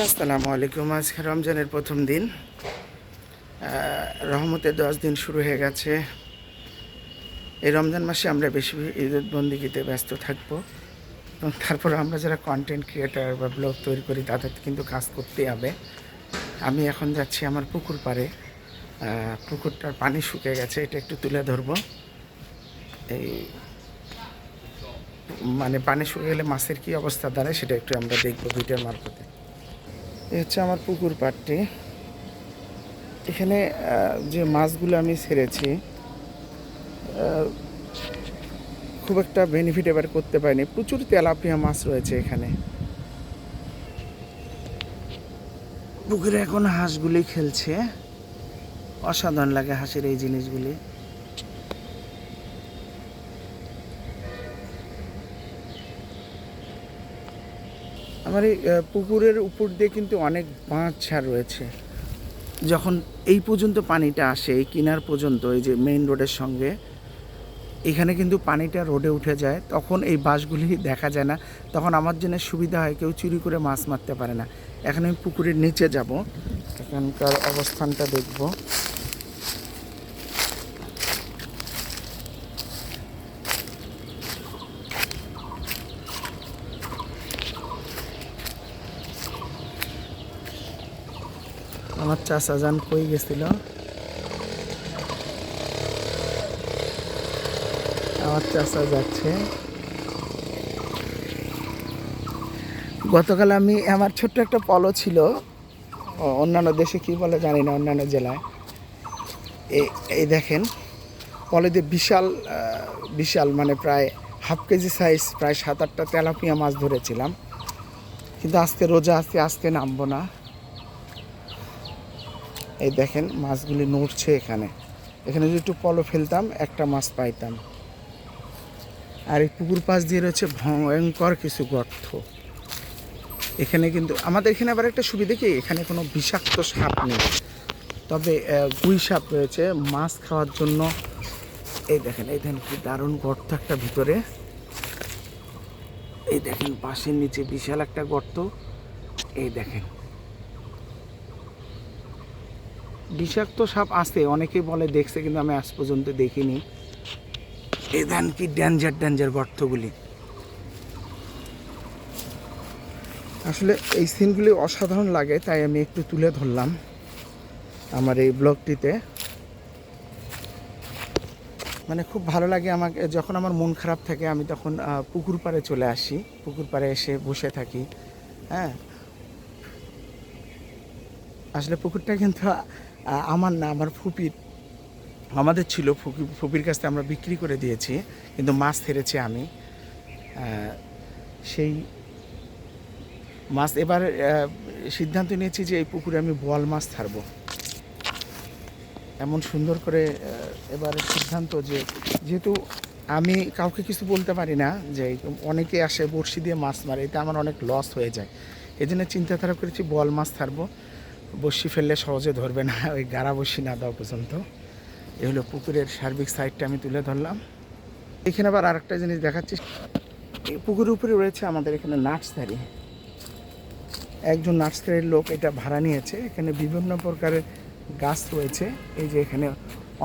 আসসালামু আলাইকুম। আজকে রমজানের প্রথম দিন, রহমতের 10 দিন শুরু হয়ে গেছে। এই রমজান মাসে আমরা বেশি ঈদত বন্দিগিতে ব্যস্ত থাকব, এবং তারপর আমরা যারা কন্টেন্ট ক্রিয়েটার বা ব্লগ তৈরি করি তাদের কিন্তু কাজ করতেই হবে। আমি এখন যাচ্ছি আমার পুকুর পাড়ে। পুকুরটার পানি শুকিয়ে গেছে, এটা একটু তুলে ধরবো। এই মানে পানি শুকিয়ে গেলে মাছের কী অবস্থা দাঁড়ায় সেটা একটু আমরা দেখবো ভিডিওর মারফতে। এই হচ্ছে আমার পুকুর পাড়টি। এখানে যে মাছগুলো আমি ছেড়েছি খুব একটা বেনিফিট এবার করতে পারিনি। প্রচুর তেলাপিয়া মাছ রয়েছে এখানে। পুকুরে এখন হাঁসগুলি খেলছে, অসাধারণ লাগে হাঁসের এই জিনিসগুলি। আমার এই পুকুরের উপর দিয়ে কিন্তু অনেক বাঁধ ছাড় রয়েছে। যখন এই পর্যন্ত পানিটা আসে, এই কিনার পর্যন্ত, এই যে মেইন রোডের সঙ্গে, এখানে কিন্তু পানিটা রোডে উঠে যায়, তখন এই বাঁশগুলি দেখা যায় না। তখন আমার জন্য সুবিধা হয়, কেউ চুরি করে মাছ মারতে পারে না। এখন আমি পুকুরের নিচে যাব, এখানকার অবস্থানটা দেখব। আমার চাচা যান কই গেছিল, আমার চাচা যাচ্ছে। গতকাল আমি আমার ছোট্ট একটা পলো ছিল, অন্যান্য দেশে কী বলে জানি না, অন্যান্য জেলায়। এই দেখেন, পলেতে বিশাল বিশাল মানে প্রায় হাফ কেজি সাইজ, প্রায় 7-8টা তেলাপিয়া মাছ ধরেছিলাম। কিন্তু আজকে রোজা আছে, আজকে নামবো না। এই দেখেন মাছগুলি নড়ছে এখানে। এখানে যদি একটু পলো ফেলতাম একটা মাছ পাইতাম। আর এই পুকুর পাশ দিয়ে রয়েছে ভয়ঙ্কর কিছু গর্ত। এখানে কিন্তু আমাদের এখানে আবার একটা সুবিধা কি, এখানে কোনো বিষাক্ত সাপ নেই, তবে গুই সাপ রয়েছে মাছ খাওয়ার জন্য। এই দেখেন কি দারুণ গর্ত একটা ভিতরে। এই দেখেন পাশের নিচে বিশাল একটা গর্ত। এই দেখেন বিষাক্ত সাপ আছে, অনেকেই বলে দেখছে, কিন্তু আমি আজ পর্যন্ত দেখিনি। এই দেখেন কি ডেঞ্জার গর্তগুলি। আসলে এই সিনগুলি অসাধারণ লাগে, তাই আমি একটু তুলে ধরলাম আমার এই ব্লগটিতে। মানে খুব ভালো লাগে আমাকে, যখন আমার মন খারাপ থাকে আমি তখন পুকুর পাড়ে চলে আসি, পুকুর পাড়ে এসে বসে থাকি। হ্যাঁ, আসলে পুকুরটা কিন্তু আমার না, আমার ফুপির, আমাদের ছিল। ফুপির কাছ থেকে আমরা বিক্রি করে দিয়েছি, কিন্তু মাছ ছেড়েছি আমি। সেই মাছ এবার সিদ্ধান্ত নিয়েছি যে এই পুকুরে আমি বোয়াল মাছ ছাড়বো। এমন সুন্দর করে এবারে সিদ্ধান্ত, যে যেহেতু আমি কাউকে কিছু বলতে পারি না, যে অনেকে আসে বড়শি দিয়ে মাছ মারে, এটা আমার অনেক লস হয়ে যায়। এই জন্য চিন্তাধারা করেছি বোয়াল মাছ ছাড়বো। বড়শি ফেললে সহজে ধরবে না, ওই গাড়া বড়শি না দেওয়া পর্যন্ত। এ হলো পুকুরের সার্বিক সাইডটা আমি তুলে ধরলাম। এখানে আবার আরেকটা জিনিস দেখাচ্ছি, এই পুকুরের উপরে রয়েছে আমাদের এখানে নার্সারি। একজন নার্সারির লোক এটা ভাড়া নিয়েছে। এখানে বিভিন্ন প্রকারের গাছ রয়েছে। এই যে এখানে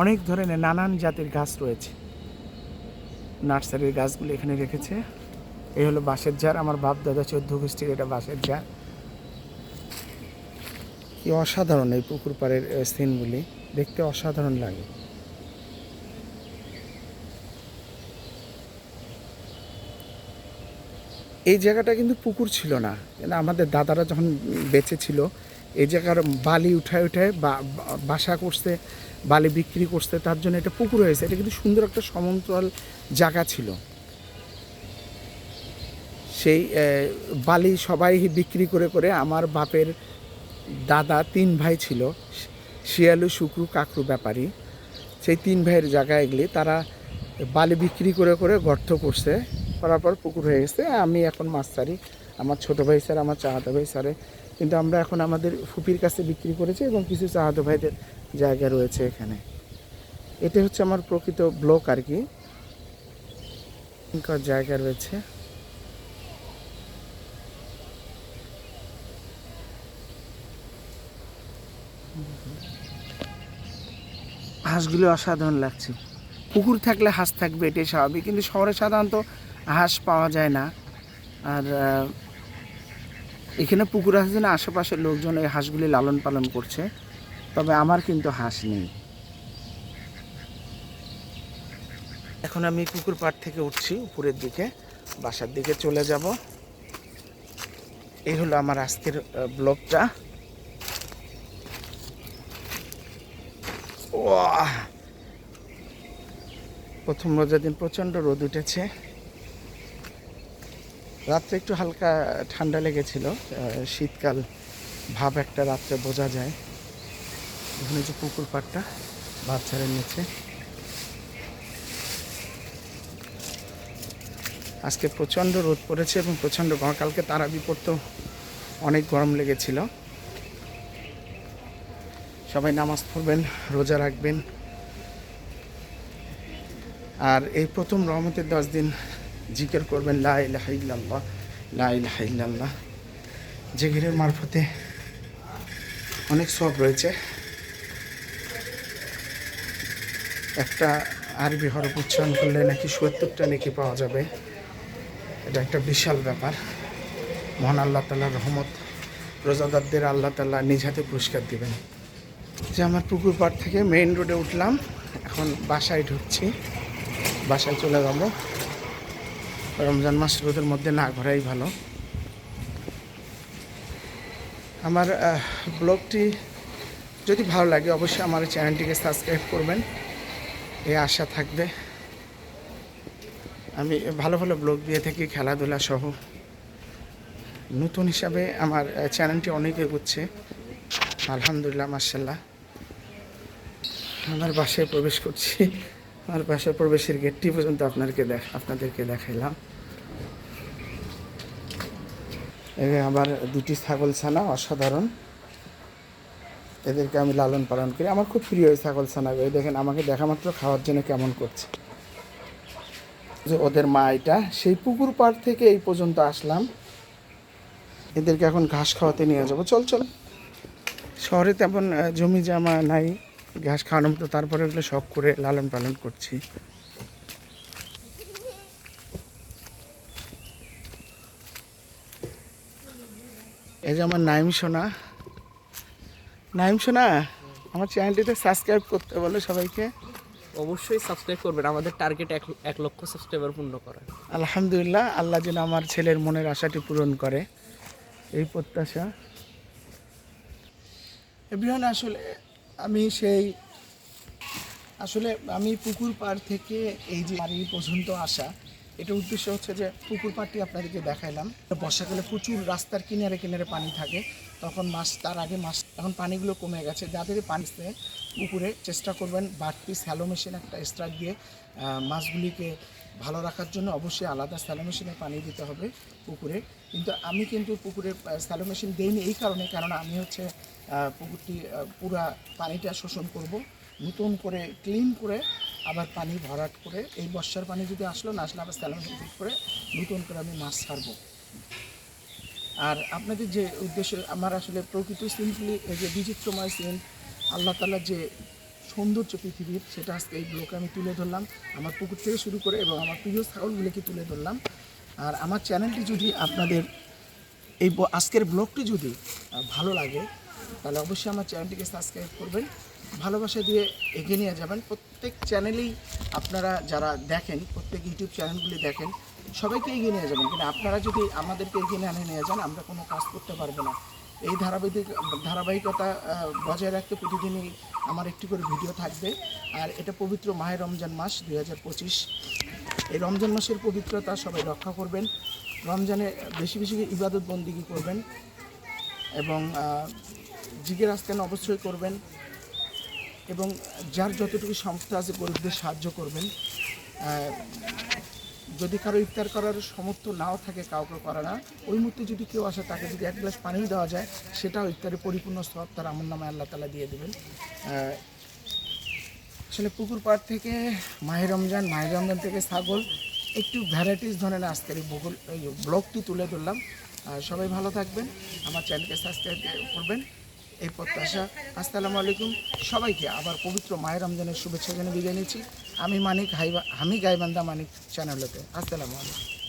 অনেক ধরনের নানান জাতের গাছ রয়েছে, নার্সারির গাছগুলো এখানে রেখেছে। এই হলো বাঁশের ঝাড়, আমার বাপ দাদা 14 গোষ্ঠীর এটা বাঁশের ঝাড়। কি অসাধারণ এই পুকুর পাড়ের সিনগুলি, দেখতে অসাধারণ লাগে। এই জায়গাটা কিন্তু পুকুর ছিল না, কিন্তু আমাদের দাদারা যখন বেঁচে ছিল এই জায়গার বালি উঠায় বাসা করছে, বালি বিক্রি করছে, তার জন্য এটা পুকুর হয়েছে। এটা কিন্তু সুন্দর একটা সমান্তরাল জায়গা ছিল। সেই বালি সবাই বিক্রি করে আমার বাপের দাদা 3 ভাই ছিল, শিয়ালু, শুক্রু, কাকরু ব্যাপারী। সেই 3 ভাইয়ের জায়গা এগুলি, তারা বালি বিক্রি করে গর্ত করছে, করার পর পুকুর হয়ে গেছে। আমি এখন মাছ ছাড়ি, আমার ছোটো ভাই স্যার, আমার চাহাতো ভাই স্যারে, কিন্তু আমরা এখন আমাদের ফুপির কাছে বিক্রি করেছি, এবং কিছু চাহাতো ভাইদের জায়গা রয়েছে এখানে। এটা হচ্ছে আমার প্রকৃত ব্লক আর কি, জায়গা রয়েছে। হাঁসগুলো অসাধারণ লাগছে। পুকুর থাকলে হাঁস থাকবে, এটাই স্বাভাবিক, কিন্তু শহরে সাধারণত হাঁস পাওয়া যায় না। আর এখানে পুকুর আছে না, আশেপাশের লোকজন এই হাঁসগুলি লালন পালন করছে, তবে আমার কিন্তু হাঁস নেই। এখন আমি পুকুর পাড় থেকে উঠছি উপরের দিকে, বাসার দিকে চলে যাব। এই হলো আমার আজকের ব্লগটা। প্রথম রোজার দিন প্রচণ্ড রোদ উঠেছে, রাত্রে একটু হালকা ঠান্ডা লেগেছিল, শীতকাল ভাব একটা রাত্রে বোঝা যায়। এখানে যে পুকুর পাড়টা বাচ্চারা নিচে, আজকে প্রচণ্ড রোদ পড়েছে এবং প্রচণ্ড গরম। কালকে তারাবি পড়তেও অনেক গরম লেগেছিল। সবাই নামাজ পড়বেন, রোজা রাখবেন। আর এই প্রথম রহমতের 10 দিন জিকির করবেন লা ইলাহা ইল্লাল্লাহ, লা ইলাহা ইল্লাল্লাহ। জিকিরের মারফতে অনেক সওয়াব রয়েছে। একটা আরবি হরফ উচ্চারণ করলে নাকি 70টা নেকি পাওয়া যাবে। এটা একটা বিশাল ব্যাপার। মহান আল্লাহ তাআলার রহমত, রোজাদারদের আল্লাহ তাআলা নিজ হাতে পুরস্কার দিবেন। যে আমার পুকুর পাড় থেকে মেইন রোডে উঠলাম, এখন বাসায় ঢুকছি, বাসায় চলে যাব। রমজান মাস রোদের মধ্যে না ঘোরাই ভালো। আমার ব্লগটি যদি ভালো লাগে অবশ্যই আমার চ্যানেলটিকে সাবস্ক্রাইব করবেন, এই আশা থাকবে। আমি ভালো ভালো ব্লগ দিয়ে থাকি, খেলাধুলা সহ। নতুন হিসাবে আমার চ্যানেলটি অনেক এগোচ্ছে, আলহামদুলিল্লাহ, মাশাআল্লাহ। আমার বাসায় প্রবেশ করছি, আমার বাসায় প্রবেশের গেটটি পর্যন্ত আপনাদেরকে দেখাইলাম। আবার দুটি ছাগল ছানা অসাধারণ, এদেরকে আমি লালন পালন করি। আমার খুব প্রিয় এই ছাগল ছানাগুলো। দেখেন আমাকে দেখা মাত্র খাওয়ার জন্য কেমন করছে। যে ওদের মা এটা, সেই পুকুর পাড় থেকে এই পর্যন্ত আসলাম, এদেরকে এখন ঘাস খাওয়াতে নিয়ে যাবো। চল চল। শহরে তেমন জমি জামা নাই ঘাস খাওয়ানোর মতো, তারপরে এগুলো শখ করে লালন পালন করছি। এই যে আমার নাইম সোনা, নাইম সোনা, আমার চ্যানেলটিতে সাবস্ক্রাইব করতে বলো সবাইকে। অবশ্যই সাবস্ক্রাইব করবেন, আমাদের টার্গেট 1 লক্ষ সাবস্ক্রাইবার পূর্ণ করা। আলহামদুলিল্লাহ, আল্লাহ যেন আমার ছেলের মনের আশাটি পূরণ করে, এই প্রত্যাশা। এভরিওয়ান, আমি পুকুর পাড় থেকে এই যে বাড়ি পর্যন্ত আসা, এটার উদ্দেশ্য হচ্ছে যে পুকুর পাড়টি আপনাদেরকে দেখাইলাম। বর্ষাকালে প্রচুর রাস্তার কিনারে কিনারে পানি থাকে, তখন মাছ, তার আগে মাছ, এখন পানিগুলো কমে গেছে। যাদের পানিতে পুকুরে চেষ্টা করবেন বাড়তি স্যালো মেশিন একটা এক্সট্রা দিয়ে মাছগুলিকে ভালো রাখার জন্য অবশ্যই আলাদা স্যালো মেশিনে পানি দিতে হবে পুকুরে। আমি কিন্তু পুকুরে স্যালো মেশিন দিইনি এই কারণে, কারণ আমি হচ্ছে পুকুরটি পুরা পানিটা শোষণ করব, নতুন করে ক্লিন করে আবার পানি ভরাট করে, এই বর্ষার পানি যদি আসলো না আসলে আবার স্যালো মেশিন ফিট করে নতুন করে আমি মাছ ছাড়বো। আর আপনাদের যে উদ্দেশ্য, আমার আসলে প্রকৃত সিম্পলি এই যে বিচিত্রময় সিন, আল্লাহ তাআলার যে সৌন্দর্য পৃথিবীর, সেটা আজকে এই ব্লগে আমি তুলে ধরলাম, আমার পুকুর থেকে শুরু করে, এবং আমার প্রিয় ছাগলগুলিকে তুলে ধরলাম। আর আমার চ্যানেলটি যদি আপনাদের এই আজকের ব্লগটি যদি ভালো লাগে, তাহলে অবশ্যই আমার চ্যানেলটিকে সাবস্ক্রাইব করবেন, ভালোবাসা দিয়ে এগিয়ে নিয়ে যাবেন। প্রত্যেক চ্যানেলেই আপনারা যারা দেখেন, প্রত্যেক ইউটিউব চ্যানেলগুলি দেখেন, সবাইকে এগিয়ে নিয়ে যাবেন। কিন্তু আপনারা যদি আমাদেরকে এগিয়ে নিয়ে যান, আমরা কোনো কাজ করতে পারবো না। এই ধারাবাহিকতা বজায় রাখতে প্রতিদিনই আমার একটি করে ভিডিও থাকবে। আর এটা পবিত্র মাহে রমজান মাস 2025, এই রমজান মাসের পবিত্রতা সবাই রক্ষা করবেন। রমজানে বেশি বেশি ইবাদত বন্দিগি করবেন, এবং জিকির আজকান অবশ্যই করবেন, এবং যার যতটুকু সামর্থ্য আছে গরিবদের সাহায্য করবেন। যদি কারো ইফতার করার সামর্থ্য নাও থাকে, কাউকে করে না, ওই মুহূর্তে যদি কেউ আসে তাকে যদি 1 গ্লাস পানিও দেওয়া যায়, সেটাও ইফতারের পরিপূর্ণ সওয়াব তার আমলনামায় আল্লাহ তাআলা দিয়ে দেবেন। আসলে পুকুর পাড় থেকে মাহে রমজান থেকে ছাগল, একটু ভ্যারাইটিস ধরনের আজকের এই ব্লগটি তুলে ধরলাম। সবাই ভালো থাকবেন, আমার চ্যানেলকে সাবস্ক্রাইব করবেন। এই প্রত্যাশা। আসসালামু আলাইকুম সবাইকে আবার পবিত্র মায়ের রমজানের শুভেচ্ছা জানিয়ে বিদায় নিচ্ছি। আমি গাইবান্ধা মানিক চ্যানেলতে। আসসালামু আলাইকুম।